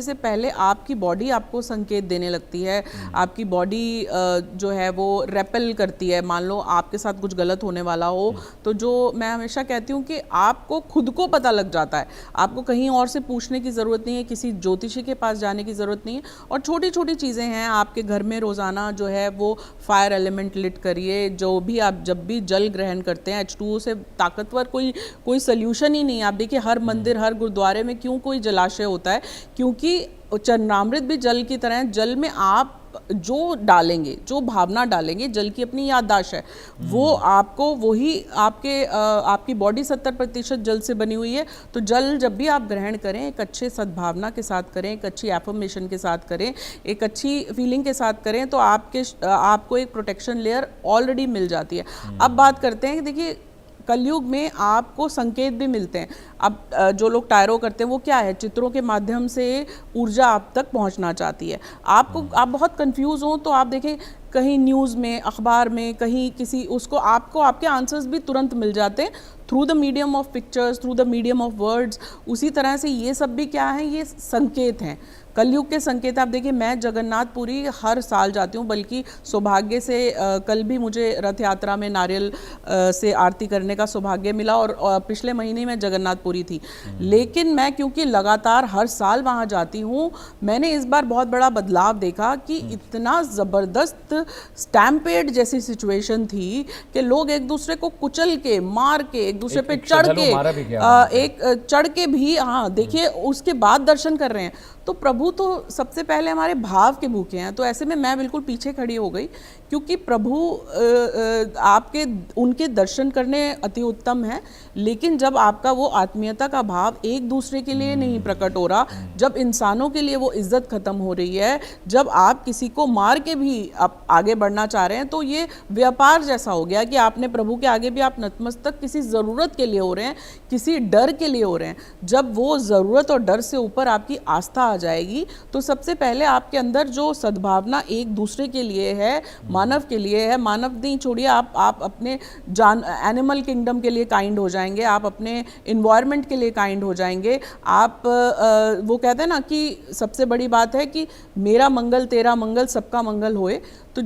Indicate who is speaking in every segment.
Speaker 1: से पहले आपकी बॉडी आपको संकेत देने लगती है, आपकी बॉडी जो है वो रेपेल करती है। मान लो आपके साथ कुछ गलत होने वाला हो तो जो मैं हमेशा कहती हूँ कि आपको खुद को पता लग जाता है, आपको कहीं और से पूछने की ज़रूरत नहीं है, किसी ज्योतिषी के पास जाने की ज़रूरत नहीं है। और छोटी छोटी चीज़ें हैं आपके घर में रोज़ाना जो है वो फायर एलिमेंट लिट करिए। जो भी आप जब भी जल ग्रहण करते हैं, H2O से ताकतवर कोई सोल्यूशन ही नहीं है। आप देखिए हर मंदिर हर गुरुद्वारे में क्यों कोई जलाशय होता है, क्योंकि चरणामृत भी जल की तरह है। जल में आप जो डालेंगे, जो भावना डालेंगे, जल की अपनी याददाश्त है, वो आपको वही आपकी बॉडी 70% जल से बनी हुई है। तो जल जब भी आप ग्रहण करें एक अच्छे सद्भावना के साथ करें, एक अच्छी एफर्मेशन के साथ करें, एक अच्छी फीलिंग के साथ करें, तो आपको एक प्रोटेक्शन लेयर ऑलरेडी मिल जाती है। अब बात करते हैं कि देखिए कलयुग में आपको संकेत भी मिलते हैं। अब जो लोग टायरो करते हैं वो क्या है, चित्रों के माध्यम से ऊर्जा आप तक पहुंचना चाहती है। आप बहुत कंफ्यूज हो तो आप देखें कहीं न्यूज़ में, अखबार में, कहीं किसी उसको आपको आपके आंसर्स भी तुरंत मिल जाते हैं through the medium of pictures, through the medium of words. उसी तरह से ये सब भी क्या है, ये संकेत हैं, कलयुग के संकेत। आप देखिए मैं जगन्नाथपुरी हर साल जाती हूँ, बल्कि सौभाग्य से कल भी मुझे रथ यात्रा में नारियल से आरती करने का सौभाग्य मिला और पिछले महीने मैं जगन्नाथपुरी थी। लेकिन मैं क्योंकि लगातार हर साल वहाँ जाती हूँ, मैंने इस बार बहुत बड़ा बदलाव देखा कि इतना ज़बरदस्त स्टैम्पेड जैसी सिचुएशन थी कि लोग एक दूसरे को कुचल के, मार के, एक दूसरे पे चढ़ के भी हाँ देखिए उसके बाद दर्शन कर रहे हैं। तो प्रभु तो सबसे पहले हमारे भाव के भूखे हैं। तो ऐसे में मैं बिल्कुल पीछे खड़ी हो गई, क्योंकि प्रभु उनके दर्शन करने अति उत्तम है, लेकिन जब आपका वो आत्मीयता का भाव एक दूसरे के लिए नहीं प्रकट हो रहा, जब इंसानों के लिए वो इज्जत खत्म हो रही है, जब आप किसी को मार के भी आप आगे बढ़ना चाह रहे हैं, तो ये व्यापार जैसा हो गया कि आपने प्रभु के आगे भी आप नतमस्तक किसी ज़रूरत के लिए हो रहे हैं, किसी डर के लिए हो रहे हैं। जब वो ज़रूरत और डर से ऊपर आपकी आस्था आ जाएगी, तो सबसे पहले आपके अंदर जो सद्भावना एक दूसरे के लिए है, मानव के लिए है, मानव नहीं छोड़िए, आप अपने एनिमल किंगडम के लिए काइंड हो जाएंगे, आप अपने इन्वायरमेंट के लिए काइंड हो जाएंगे। आप वो कहते हैं ना कि सबसे बड़ी बात है कि मेरा मंगल तेरा मंगल सबका मंगल होए। तो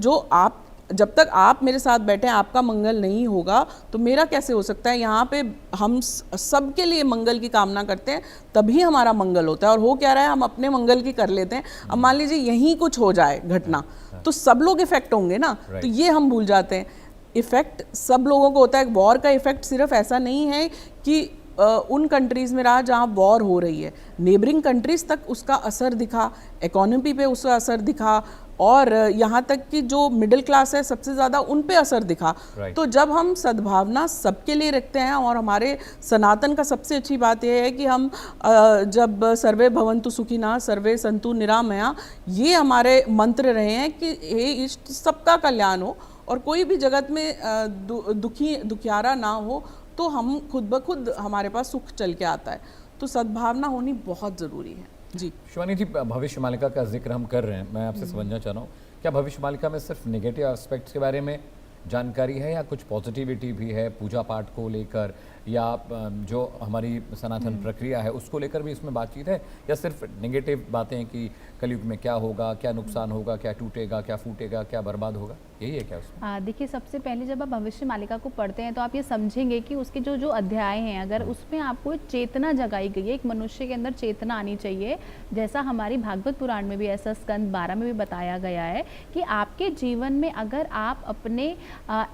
Speaker 1: जब तक आप मेरे साथ बैठे हैं आपका मंगल नहीं होगा तो मेरा कैसे हो सकता है। यहाँ पे हम सबके लिए मंगल की कामना करते हैं, तभी हमारा मंगल होता है। और हो क्या रहा है, हम अपने मंगल की कर लेते हैं। अब मान लीजिए यहीं कुछ हो जाए घटना, तो सब लोग इफेक्ट होंगे ना, तो ये हम भूल जाते हैं। इफेक्ट सब लोगों को होता है। वॉर का इफेक्ट सिर्फ ऐसा नहीं है कि उन कंट्रीज़ में रहा जहाँ वॉर हो रही है, नेबरिंग कंट्रीज़ तक उसका असर दिखा, इकोनॉमी पे उसका असर दिखा, और यहाँ तक कि जो मिडिल क्लास है सबसे ज़्यादा उन पे असर दिखा। तो जब हम सद्भावना सबके लिए रखते हैं, और हमारे सनातन का सबसे अच्छी बात यह है कि हम जब सर्वे भवन्तु सुखिनः सर्वे सन्तु निरामया, ये हमारे मंत्र रहे हैं कि हे इष्ट सबका कल्याण हो और कोई भी जगत में दुखियारा ना हो, तो हम खुद ब खुद हमारे पास सुख चल के आता है। तो सद्भावना होनी बहुत ज़रूरी है। जी
Speaker 2: शिवानी जी, भविष्य मालिका का जिक्र हम कर रहे हैं, मैं आपसे समझना चाह रहा हूँ, क्या भविष्य मालिका में सिर्फ नेगेटिव एस्पेक्ट्स के बारे में जानकारी है या कुछ पॉजिटिविटी भी है, पूजा पाठ को लेकर या जो हमारी सनातन प्रक्रिया है उसको लेकर भी इसमें बातचीत है, या सिर्फ नेगेटिव बातें हैं कि कलयुग में क्या होगा, क्या नुकसान होगा, क्या टूटेगा, क्या फूटेगा, क्या बर्बाद होगा, यही है क्या उसमें?
Speaker 3: देखिए सबसे पहले जब आप भविष्य मालिका को पढ़ते हैं तो आप ये समझेंगे कि उसके जो अध्याय हैं, अगर उसमें आपको चेतना जगाई गई है, एक मनुष्य के अंदर चेतना आनी चाहिए, जैसा हमारी भागवत पुराण में भी ऐसा स्कंद 12 में भी बताया गया है कि आपके जीवन में अगर आप अपने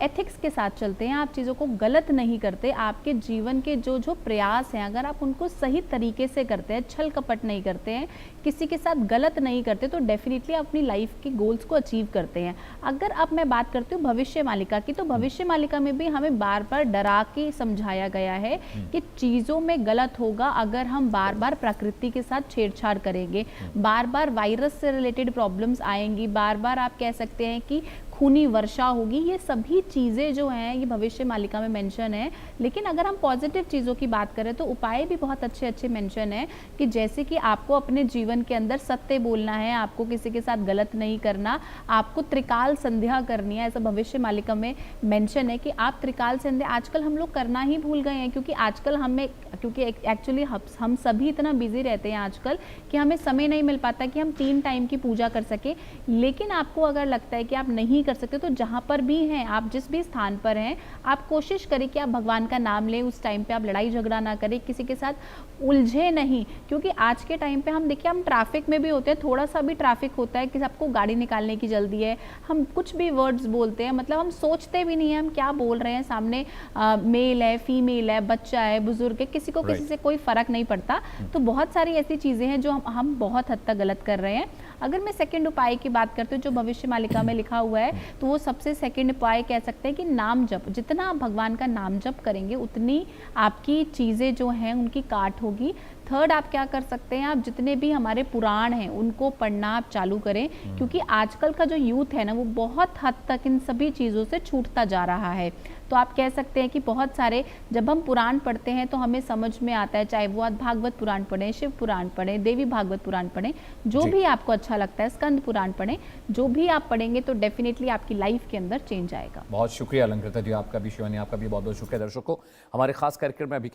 Speaker 3: एथिक्स के साथ चलते हैं, आप चीज़ों को गलत नहीं करते, आपके जीवन के जो प्रयास हैं अगर आप उनको सही तरीके से करते हैं, छल कपट नहीं करते हैं, किसी के साथ गलत नहीं करते, तो डेफिनेटली अपनी लाइफ के गोल्स को अचीव करते हैं। अगर अब मैं बात करती हूँ भविष्य मालिका की, तो भविष्य मालिका में भी हमें बार बार डरा के समझाया गया है कि चीज़ों में गलत होगा अगर हम बार बार प्रकृति के साथ छेड़छाड़ करेंगे, बार बार वायरस से रिलेटेड प्रॉब्लम्स आएंगी, बार बार आप कह सकते हैं कि खूनी वर्षा होगी, ये सभी चीज़ें जो हैं ये भविष्य मालिका में मेंशन है। लेकिन अगर हम पॉजिटिव चीज़ों की बात करें तो उपाय भी बहुत अच्छे अच्छे मेंशन है, कि जैसे कि आपको अपने जीवन के अंदर सत्य बोलना है, आपको किसी के साथ गलत नहीं करना, आपको त्रिकाल संध्या करनी है, ऐसा भविष्य मालिका में मेंशन है कि आप त्रिकाल संध्या आजकल हम लोग करना ही भूल गए हैं, क्योंकि आजकल हमें, क्योंकि एक्चुअली हम सभी इतना बिजी रहते हैं आजकल कि हमें समय नहीं मिल पाता कि हम 3 टाइम की पूजा कर सके। लेकिन आपको अगर लगता है कि आप नहीं कर सकते तो जहाँ पर भी हैं, आप जिस भी स्थान पर हैं, आप कोशिश करें कि आप भगवान का नाम लें, उस टाइम पे आप लड़ाई झगड़ा ना करें, किसी के साथ उलझे नहीं। क्योंकि आज के टाइम पे हम देखिए, हम ट्रैफिक में भी होते हैं, थोड़ा सा भी ट्रैफिक होता है कि सबको गाड़ी निकालने की जल्दी है, हम कुछ भी वर्ड्स बोलते हैं, मतलब हम सोचते भी नहीं है हम क्या बोल रहे हैं, सामने मेल है, फीमेल है, बच्चा है, बुजुर्ग है, किसी को किसी से कोई फर्क नहीं पड़ता। तो बहुत सारी ऐसी चीज़ें हैं जो हम बहुत हद तक गलत कर रहे हैं। अगर मैं सेकंड उपाय की बात करती हूँ जो भविष्य मालिका में लिखा हुआ है, तो वो सबसे सेकंड उपाय कह सकते हैं कि नाम जप। जितना आप भगवान का नाम जप करेंगे उतनी आपकी चीज़ें जो हैं उनकी काट होगी। थर्ड, आप क्या कर सकते हैं, आप जितने भी हमारे पुराण हैं उनको पढ़ना आप चालू करें, क्योंकि आजकल का जो यूथ है ना वो बहुत हद तक इन सभी चीज़ों से छूटता जा रहा है। तो आप कह सकते हैं कि बहुत सारे, जब हम पुराण पढ़ते हैं तो हमें समझ में आता है, चाहे वो आप भागवत पुराण पढ़ें, शिव पुराण पढ़ें, देवी भागवत पुराण पढ़ें, जो भी आपको अच्छा लगता है, स्कंद पुराण पढ़ें, जो भी आप पढ़ेंगे तो डेफिनेटली आपकी लाइफ के अंदर चेंज आएगा।
Speaker 2: बहुत शुक्रिया अलंकृता जी, आपका भी, शिवानी आपका भी बहुत बहुत शुक्रिया। दर्शकों, हमारे खास कार्यक्रम में अभी